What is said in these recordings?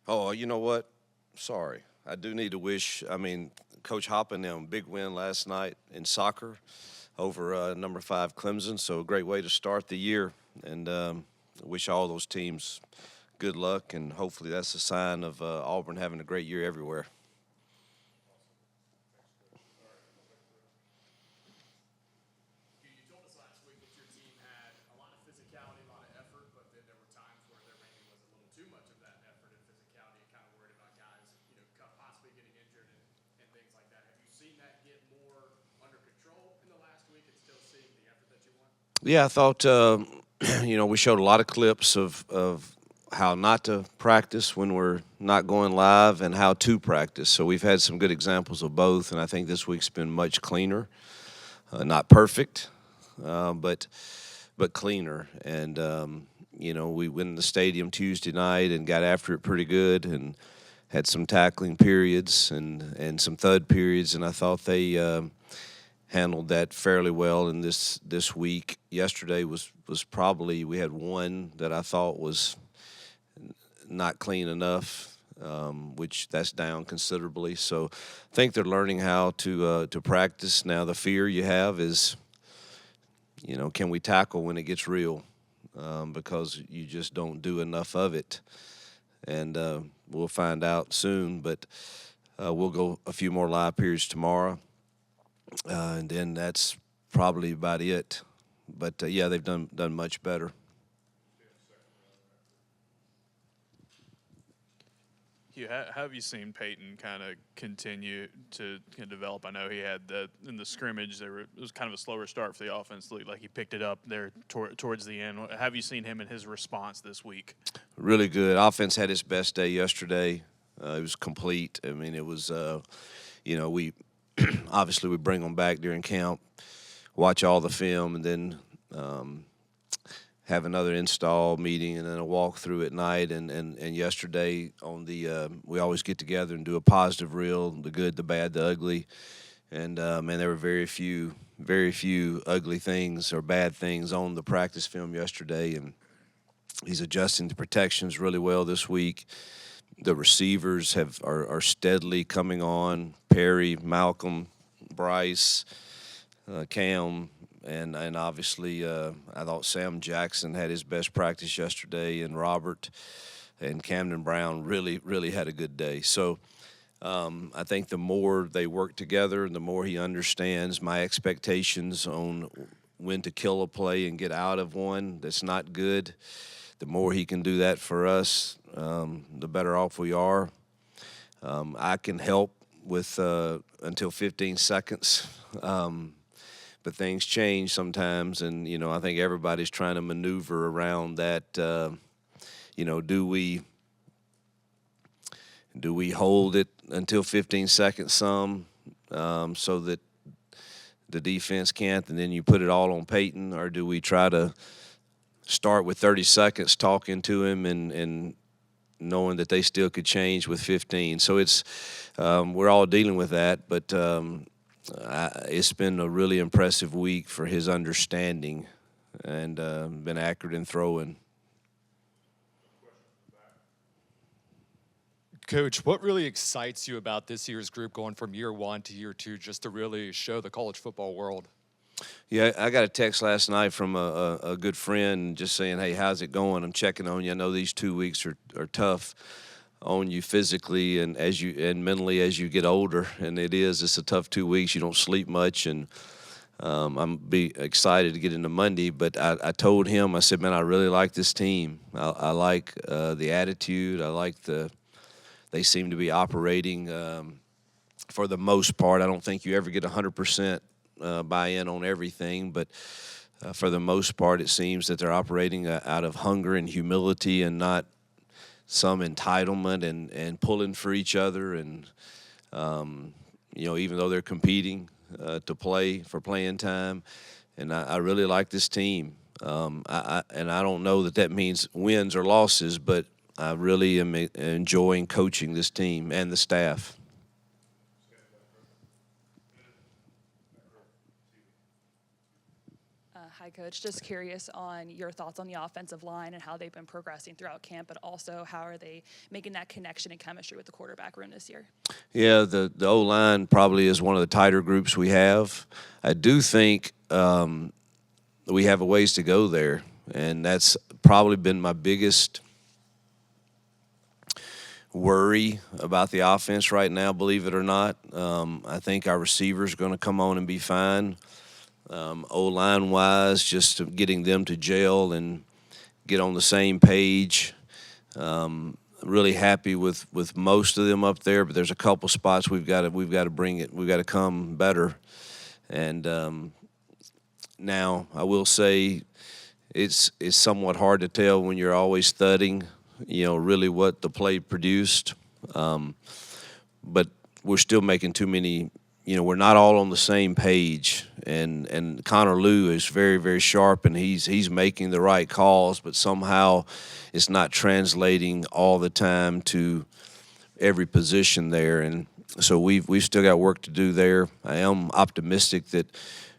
Oh, you know what? Sorry. I do need to wish, Coach Hop and them, big win last night in soccer over number 5 Clemson. So a great way to start the year. And wish all those teams good luck. And hopefully that's a sign of Auburn having a great year everywhere. You told us last week that your team had a lot of physicality, a lot of effort, but then there were times where there maybe was a little too much of that effort and physicality, and kind of worried about guys, possibly getting injured and things like that. Have you seen that get more under control in the last week and still seeing the effort that you want? Yeah, I thought, we showed a lot of clips of how not to practice when we're not going live and how to practice. So we've had some good examples of both, and I think this week's been much cleaner. Not perfect, but cleaner. And we went in the stadium Tuesday night and got after it pretty good, and had some tackling periods and some thud periods, and I thought they handled that fairly well in this week. Yesterday was probably, we had one that I thought was not clean enough, which that's down considerably. So I think they're learning how to practice. Now the fear you have is, can we tackle when it gets real? Because you just don't do enough of it, and we'll find out soon. But we'll go a few more live periods tomorrow, and then that's probably about it. But yeah, they've done much better. Have you seen Peyton kind of continue to develop? I know he had in the scrimmage it was kind of a slower start for the offense. Looked like he picked it up there towards the end. Have you seen him in his response this week? Really good. Offense had its best day yesterday. It was complete. I mean, it was, we obviously we bring them back during camp, watch all the film, and then have another install meeting and then a walkthrough at night. And yesterday on we always get together and do a positive reel, the good, the bad, the ugly. And man, there were very few ugly things or bad things on the practice film yesterday. And he's adjusting the protections really well this week. The receivers are steadily coming on. Perry, Malcolm, Bryce, Cam, and obviously I thought Sam Jackson had his best practice yesterday, and Robert and Camden Brown really had a good day. So I think the more they work together, the more he understands my expectations on when to kill a play and get out of one that's not good. The more he can do that for us, the better off we are. I can help with until 15 seconds. But things change sometimes, and I think everybody's trying to maneuver around that. Do we hold it until 15 seconds so that the defense can't, and then you put it all on Peyton, or do we try to start with 30 seconds talking to him and knowing that they still could change with 15? So it's we're all dealing with that, but it's been a really impressive week for his understanding and been accurate in throwing. Coach, what really excites you about this year's group going from year one to year two, just to really show the college football world? Yeah, I got a text last night from a good friend just saying, hey, how's it going? I'm checking on you. I know these 2 weeks are tough on you physically and mentally as you get older, and it's a tough 2 weeks. You don't sleep much, and I'm be excited to get into Monday. But I told him, I said, man, I really like this team. I like the attitude. I like they seem to be operating for the most part. I don't think you ever get 100% buy-in on everything, but for the most part, it seems that they're operating out of hunger and humility and not some entitlement and pulling for each other. And, even though they're competing to play for playing time, and I really like this team. I don't know that means wins or losses, but I really am enjoying coaching this team and the staff. Hi, Coach. Just curious on your thoughts on the offensive line and how they've been progressing throughout camp, but also how are they making that connection and chemistry with the quarterback room this year? Yeah, the O-line probably is one of the tighter groups we have. I do think we have a ways to go there, and that's probably been my biggest worry about the offense right now, believe it or not. I think our receivers are going to come on and be fine. O-line wise, just getting them to gel and get on the same page. Really happy with most of them up there, but there's a couple spots we've got to bring it. We've got to come better. And now I will say it's somewhat hard to tell when you're always studying, really what the play produced. But we're still making too many. We're not all on the same page, and Connor Liu is very, very sharp, and he's making the right calls, but somehow it's not translating all the time to every position there, and so we've still got work to do there. I am optimistic that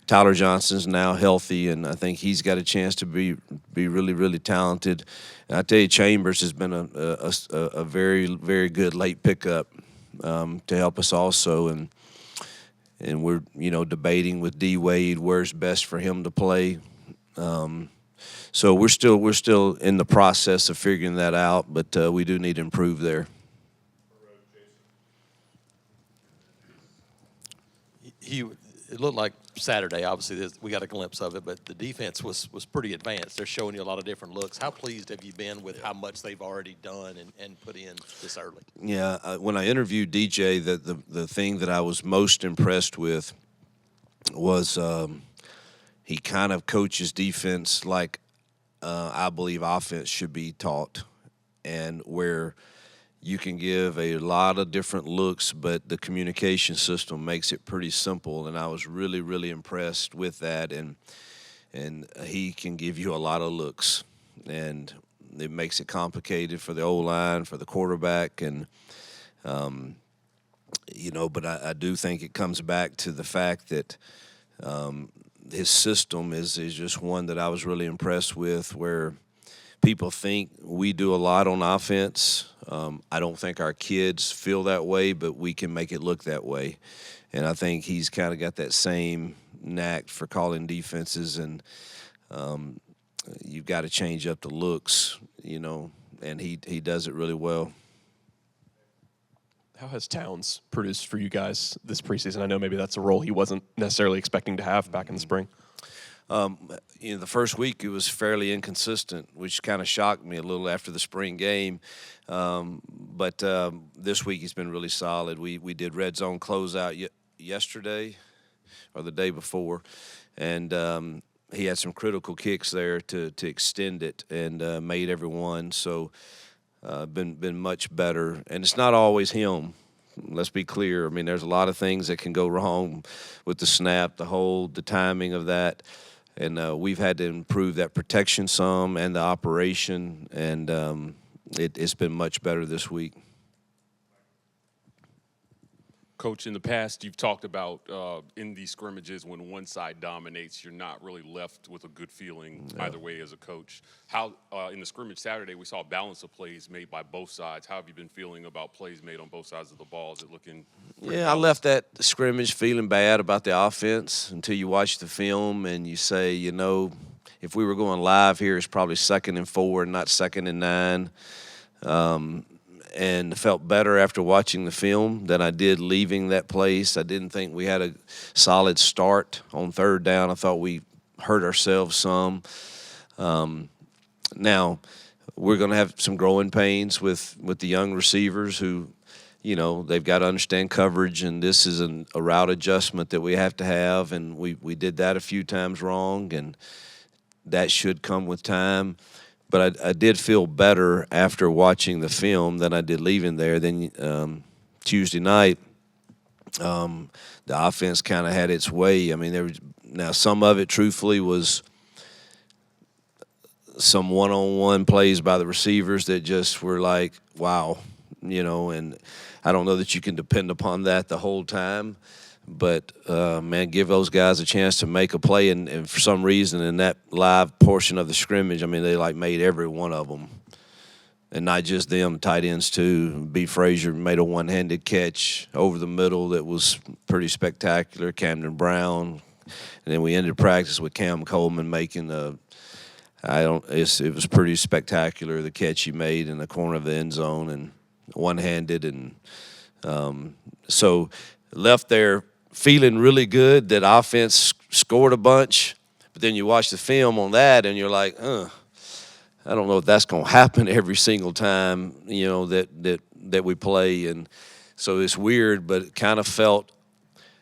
Tyler Johnson's now healthy, and I think he's got a chance to be really, really talented. And I tell you, Chambers has been a very, very good late pickup to help us also, and we're debating with D Wade where's best for him to play. So we're still in the process of figuring that out, but we do need to improve there. It looked like Saturday, obviously, we got a glimpse of it, but the defense was pretty advanced. They're showing you a lot of different looks. How pleased have you been with how much they've already done and put in this early? Yeah, when I interviewed DJ, the thing that I was most impressed with was he kind of coaches defense like I believe offense should be taught, and where you can give a lot of different looks, but the communication system makes it pretty simple, and I was really, really impressed with that, and he can give you a lot of looks, and it makes it complicated for the O-line, for the quarterback, and but I do think it comes back to the fact that his system is just one that I was really impressed with, where people think we do a lot on offense. I don't think our kids feel that way, but we can make it look that way. And I think he's kind of got that same knack for calling defenses, and you've got to change up the looks, and he does it really well. How has Towns produced for you guys this preseason? I know maybe that's a role he wasn't necessarily expecting to have back in the spring. The first week it was fairly inconsistent, which kind of shocked me a little after the spring game. But this week he's been really solid. We did red zone closeout yesterday or the day before, and he had some critical kicks there to extend it and made everyone. So been much better, and it's not always him. Let's be clear. I mean, there's a lot of things that can go wrong with the snap, the hold, the timing of that. And we've had to improve that protection some and the operation, and it's been much better this week. Coach, in the past, you've talked about in these scrimmages when one side dominates, you're not really left with a good feeling either way as a coach. How in the scrimmage Saturday, we saw a balance of plays made by both sides. How have you been feeling about plays made on both sides of the ball? Is it looking Yeah, I left that scrimmage feeling bad about the offense until you watch the film and you say, if we were going live here, it's probably 2nd and 4 and not 2nd and 9. And felt better after watching the film than I did leaving that place. I didn't think we had a solid start on 3rd down. I thought we hurt ourselves some. Now, we're going to have some growing pains with the young receivers who, they've got to understand coverage, and this is a route adjustment that we have to have, and we did that a few times wrong, and that should come with time. But I did feel better after watching the film than I did leaving there. Then Tuesday night, the offense kind of had its way. I mean, now some of it, truthfully, was some one-on-one plays by the receivers that just were like, wow, and I don't know that you can depend upon that the whole time. But man, give those guys a chance to make a play, and for some reason in that live portion of the scrimmage, I mean, they like made every one of them, and not just them, tight ends too. B. Frazier made a one-handed catch over the middle that was pretty spectacular. Camden Brown, and then we ended practice with Cam Coleman making it was pretty spectacular, the catch he made in the corner of the end zone and one-handed, and so left there feeling really good that offense scored a bunch, but then you watch the film on that and you're like, I don't know if that's going to happen every single time, that we play. And so it's weird, but it kind of felt,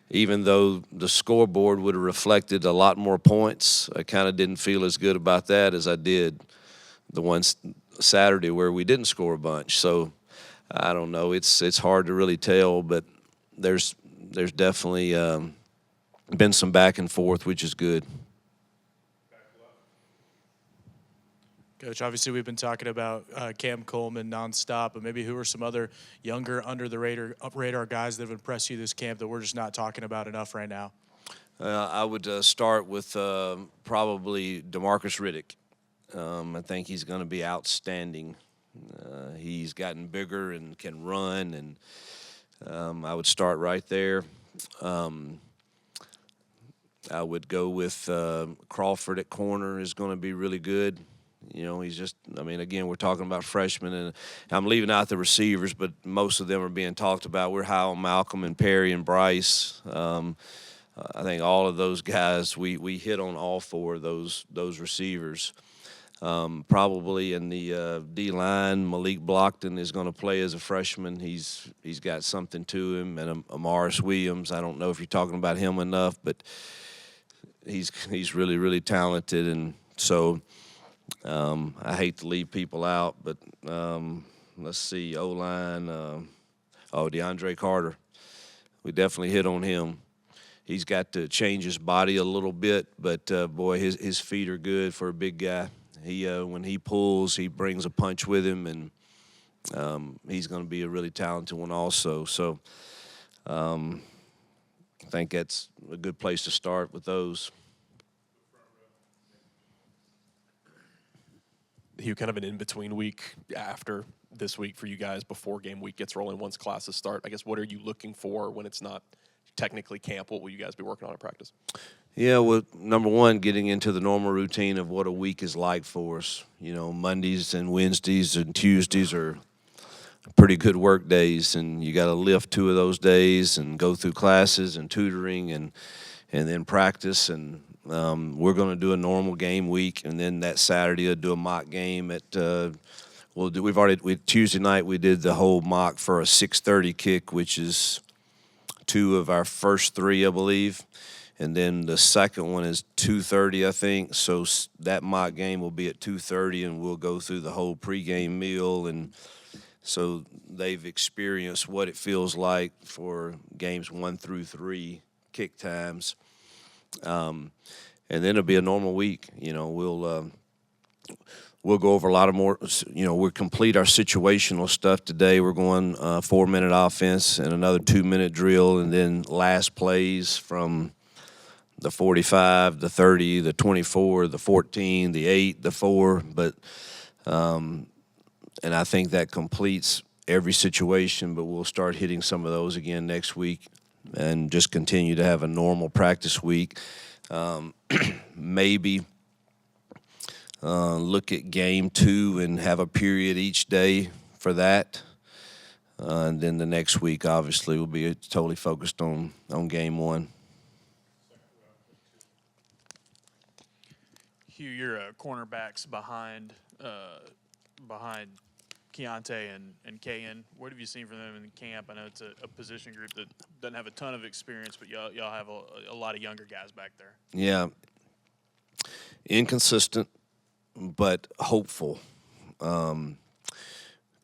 even though the scoreboard would have reflected a lot more points, I kind of didn't feel as good about that as I did the one Saturday where we didn't score a bunch. So I don't know. It's hard to really tell, but there's definitely been some back and forth, which is good. Coach, obviously we've been talking about Cam Coleman nonstop, but maybe who are some other younger, under the radar guys that have impressed you this camp that we're just not talking about enough right now? I would start with probably DeMarcus Riddick. I think he's going to be outstanding. He's gotten bigger and can run, and I would start right there. I would go with Crawford at corner is going to be really good. He's just, again, we're talking about freshmen, and I'm leaving out the receivers, but most of them are being talked about. We're high on Malcolm and Perry and Bryce. I think all of those guys, we hit on all four of those receivers. Probably in the D-line, Malik Blockton is going to play as a freshman. He's got something to him. And Amaris Williams, I don't know if you're talking about him enough, but he's really, really talented. And so I hate to leave people out, but let's see, O-line, DeAndre Carter. We definitely hit on him. He's got to change his body a little bit, but, boy, his feet are good for a big guy. When he pulls, he brings a punch with him, and he's going to be a really talented one also. So I think that's a good place to start with those. Hugh, kind of an in-between week after this week for you guys before game week gets rolling once classes start. I guess what are you looking for when it's not technically camp? What will you guys be working on in practice? Yeah, well, number one, getting into the normal routine of what a week is like for us. Mondays and Wednesdays and Tuesdays are pretty good work days, and you got to lift 2 of those days and go through classes and tutoring and then practice. And we're going to do a normal game week, and then that Saturday we'll do a mock game at. Tuesday night we did the whole mock for a 6:30 kick, which is 2 of our first 3, I believe. And then the second one is 2:30, I think. So that mock game will be at 2:30, and we'll go through the whole pregame meal. And so they've experienced what it feels like for games 1 through 3 kick times. And then it'll be a normal week. We'll go over a lot of more. We'll complete our situational stuff today. We're going 4-minute offense and another 2-minute drill, and then last plays from the 45, the 30, the 24, the 14, the 8, the 4. But and I think that completes every situation, but we'll start hitting some of those again next week and just continue to have a normal practice week. Maybe look at game 2 and have a period each day for that. And then the next week, obviously, will be totally focused on game 1. Hugh, your cornerbacks behind Keontae and Kayan. What have you seen from them in camp? I know it's a position group that doesn't have a ton of experience, but y'all have a lot of younger guys back there. Yeah. Inconsistent, but hopeful.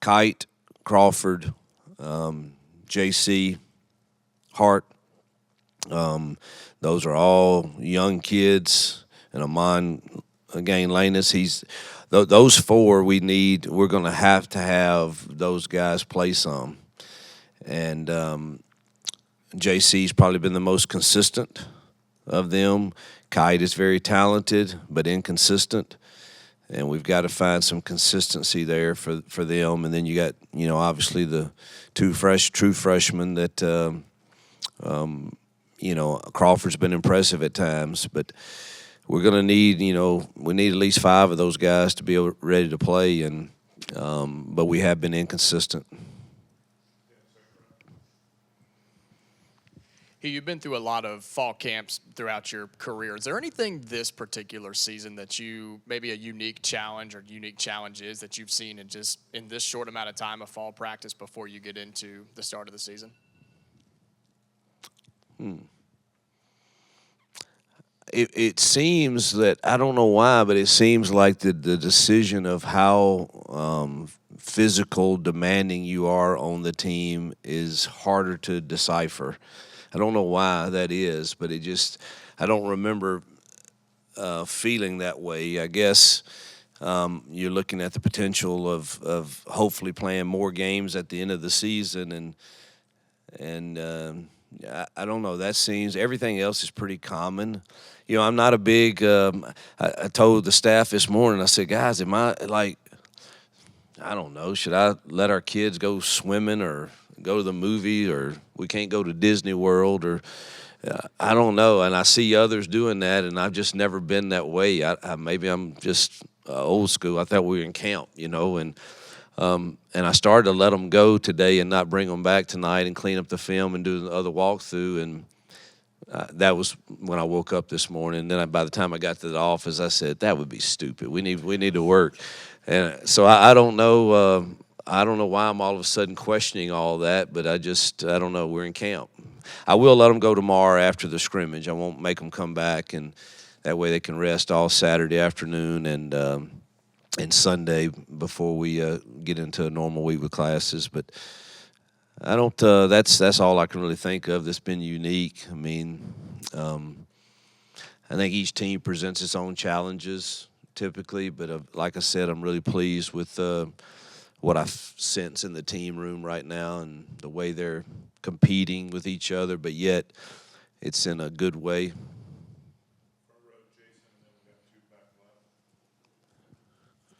Kite, Crawford, JC, Hart. Those are all young kids. And Amon, again, Lanus, those 4 we need. We're going to have those guys play some. And JC's probably been the most consistent of them. Kite is very talented but inconsistent, and we've got to find some consistency there for them. And then you got, obviously the two true freshmen that, Crawford's been impressive at times, but we're going to need, we need at least 5 of those guys to be ready to play, and but we have been inconsistent. Hey, you've been through a lot of fall camps throughout your career. Is there anything this particular season that maybe a unique challenge or unique challenges that you've seen in this short amount of time of fall practice before you get into the start of the season? It seems that, I don't know why, but it seems like the decision of how physical demanding you are on the team is harder to decipher. I don't know why that is, but I don't remember feeling that way. I guess you're looking at the potential of hopefully playing more games at the end of the season, and I don't know. That seems, everything else is pretty common. I'm not a big. I told the staff this morning. I said, guys, am I I don't know. Should I let our kids go swimming or go to the movie, or we can't go to Disney World, or I don't know. And I see others doing that, and I've just never been that way. Maybe I'm just old school. I thought we were in camp, and I started to let them go today and not bring them back tonight and clean up the film and do the other walkthrough. And that was when I woke up this morning. And then by the time I got to the office, I said, that would be stupid. We need to work. And so I don't know. I don't know why I'm all of a sudden questioning all that, but I don't know. We're in camp. I will let them go tomorrow after the scrimmage. I won't make them come back, and that way they can rest all Saturday afternoon and Sunday before we get into a normal week with classes. But I don't. That's all I can really think of that's been unique. I mean, I think each team presents its own challenges typically, but like I said, I'm really pleased with what I sense in the team room right now and the way they're competing with each other, but yet it's in a good way.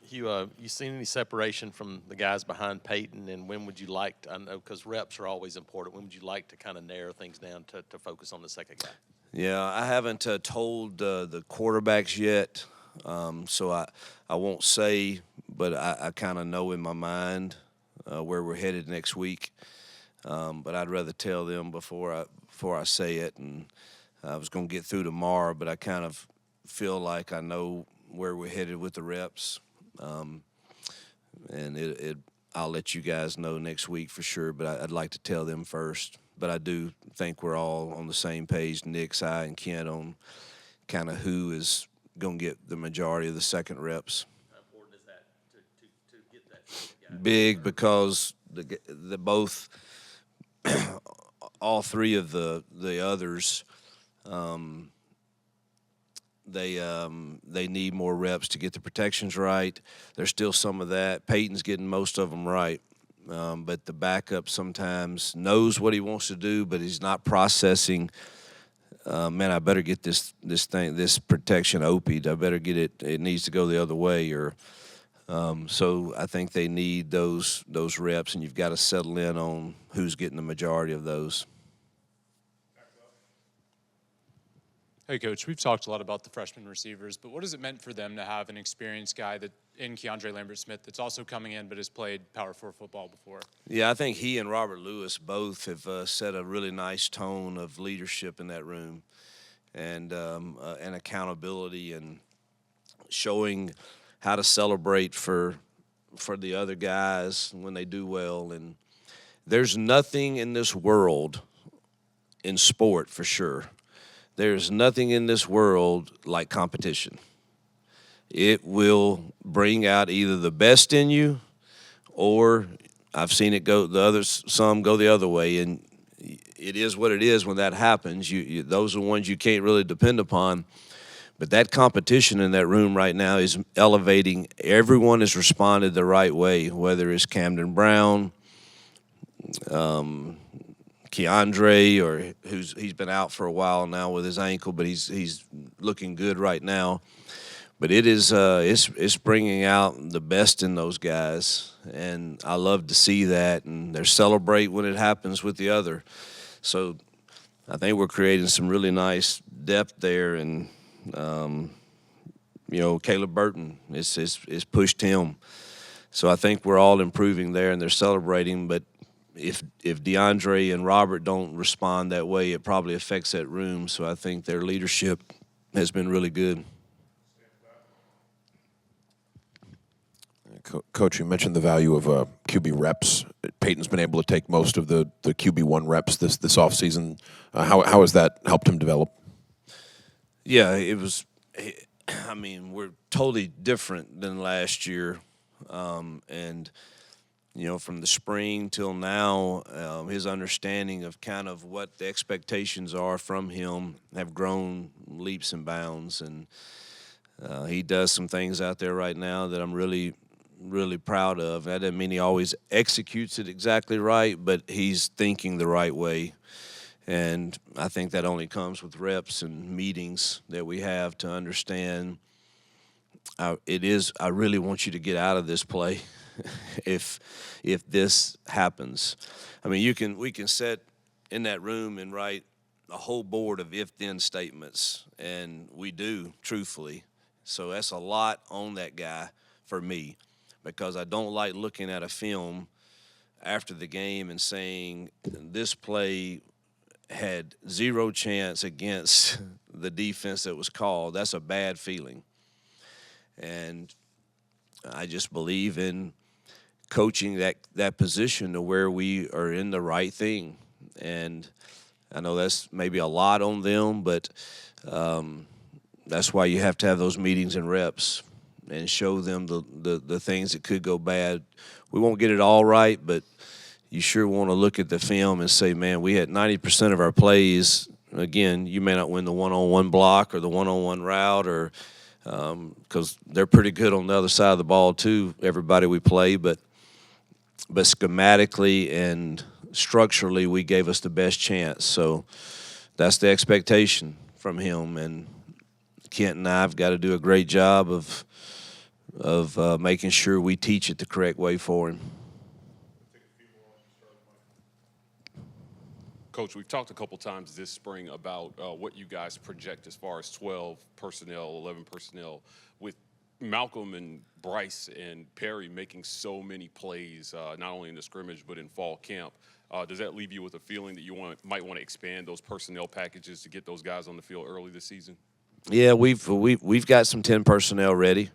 You seen any separation from the guys behind Peyton, and when would you like to, I know because reps are always important, when would you like to kind of narrow things down to focus on the second guy? Yeah, I haven't told the quarterbacks yet, so I won't say, but I kind of know in my mind where we're headed next week. But I'd rather tell them before I say it, and I was going to get through tomorrow, but I kind of feel like I know where we're headed with the reps. And I'll let you guys know next week for sure, but I'd like to tell them first. But I do think we're all on the same page, Nick, Si, and Kent, on kind of who is going to get the majority of the second reps. How important is that to get that second guy? Big, because the both all three of the others, they need more reps to get the protections right. There's still some of that. Peyton's getting most of them right, but the backup sometimes knows what he wants to do, but he's not processing. Man, I better get this protection OP'd. I better get it. It needs to go the other way, or so I think they need those reps, and you've got to settle in on who's getting the majority of those. Hey, Coach, we've talked a lot about the freshman receivers, but what has it meant for them to have an experienced guy in Keandre Lambert-Smith that's also coming in but has played Power 4 football before? Yeah, I think he and Robert Lewis both have set a really nice tone of leadership in that room, and accountability, and showing how to celebrate for the other guys when they do well. And there's nothing in this world, in sport for sure, there's nothing in this world like competition. It will bring out either the best in you, or I've seen it go some go the other way, and it is what it is when that happens. Those are the ones you can't really depend upon. But that competition in that room right now is elevating. Everyone has responded the right way, whether it's Camden Brown, Keandre, or he's been out for a while now with his ankle, but he's looking good right now. But it is it's bringing out the best in those guys, and I love to see that. And they celebrate when it happens with the other. So I think we're creating some really nice depth there, and Caleb Burton is pushed him. So I think we're all improving there, and they're celebrating. But if DeAndre and Robert don't respond that way, it probably affects that room. So I think their leadership has been really good. Coach, you mentioned the value of QB reps. Peyton's been able to take most of the QB1 reps this offseason. How has that helped him develop? Yeah, it was. I mean, we're totally different than last year, and from the spring till now, his understanding of kind of what the expectations are from him have grown leaps and bounds, and he does some things out there right now that I'm really proud of. That doesn't mean he always executes it exactly right, but he's thinking the right way. And I think that only comes with reps and meetings that we have to understand I really want you to get out of this play if this happens. I mean, we can sit in that room and write a whole board of if-then statements, and we do, truthfully. So that's a lot on that guy for me, because I don't like looking at a film after the game and saying this play had zero chance against the defense that was called. That's a bad feeling. And I just believe in coaching that position to where we are in the right thing. And I know that's maybe a lot on them, but that's why you have to have those meetings and reps and show them the things that could go bad. We won't get it all right, but you sure want to look at the film and say, man, we had 90% of our plays. Again, you may not win the one-on-one block or the one-on-one route, or because they're pretty good on the other side of the ball too, everybody we play, but schematically and structurally, we gave us the best chance. So that's the expectation from him, and Kent and I have got to do a great job of making sure we teach it the correct way for him. Coach, we've talked a couple times this spring about what you guys project as far as 12 personnel, 11 personnel, with Malcolm and Bryce and Perry making so many plays, not only in the scrimmage but in fall camp. Does that leave you with a feeling that you might want to expand those personnel packages to get those guys on the field early this season? Yeah, we've got some 10 personnel ready.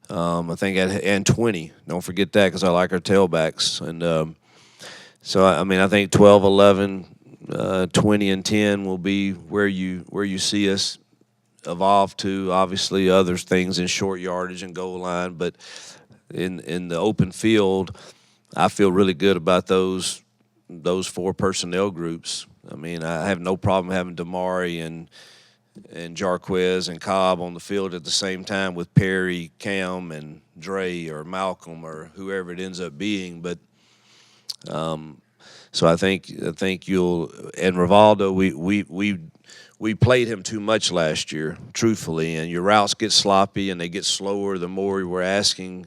I think and 20. Don't forget that, because I like our tailbacks. And so I mean, I think 12, 11. 20 and 10 will be where you see us evolve to. Obviously, other things in short yardage and goal line, but in the open field, I feel really good about those 4 personnel groups. I mean, I have no problem having Damari and Jarquez and Cobb on the field at the same time with Perry, Cam, and Dre or Malcolm or whoever it ends up being, but. So I think you'll, and Rivaldo, we played him too much last year, truthfully, and your routes get sloppy and they get slower the more we're asking,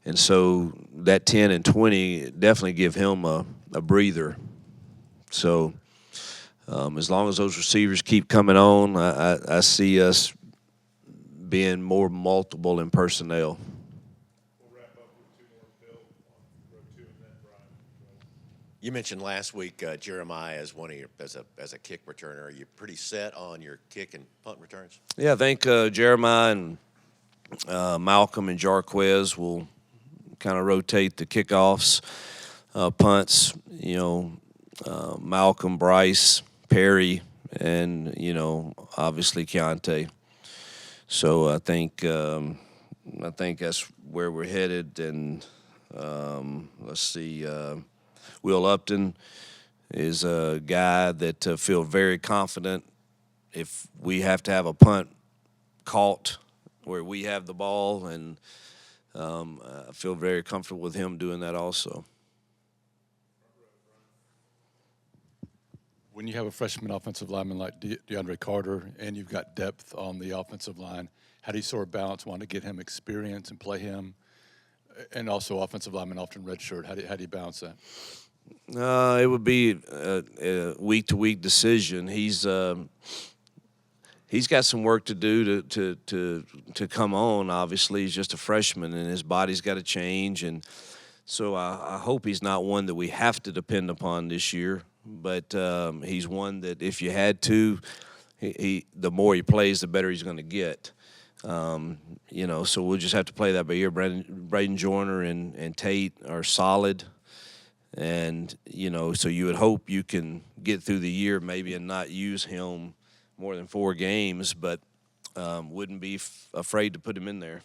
and so that 10 and 20 definitely give him a breather. So as long as those receivers keep coming on, I see us being more multiple in personnel. You mentioned last week Jeremiah as one of your as a kick returner. Are you pretty set on your kick and punt returns? Yeah, I think Jeremiah and Malcolm and Jarquez will kind of rotate the kickoffs, punts. Malcolm, Bryce, Perry, and obviously Keontae. So I think that's where we're headed. And let's see. Will Upton is a guy that feel very confident if we have to have a punt caught where we have the ball, and I feel very comfortable with him doing that also. When you have a freshman offensive lineman like DeAndre Carter and you've got depth on the offensive line, how do you sort of balance wanting to get him experience and play him, and also offensive linemen often redshirt? How do you balance that? It would be a week-to-week decision. He's got some work to do to come on. Obviously, he's just a freshman, and his body's got to change. And so I hope he's not one that we have to depend upon this year. But he's one that if you had to, the more he plays, the better he's going to get. So we'll just have to play that by ear. Braden Joyner and Tate are solid. And, so you would hope you can get through the year maybe and not use him more than 4 games, but wouldn't be afraid to put him in there.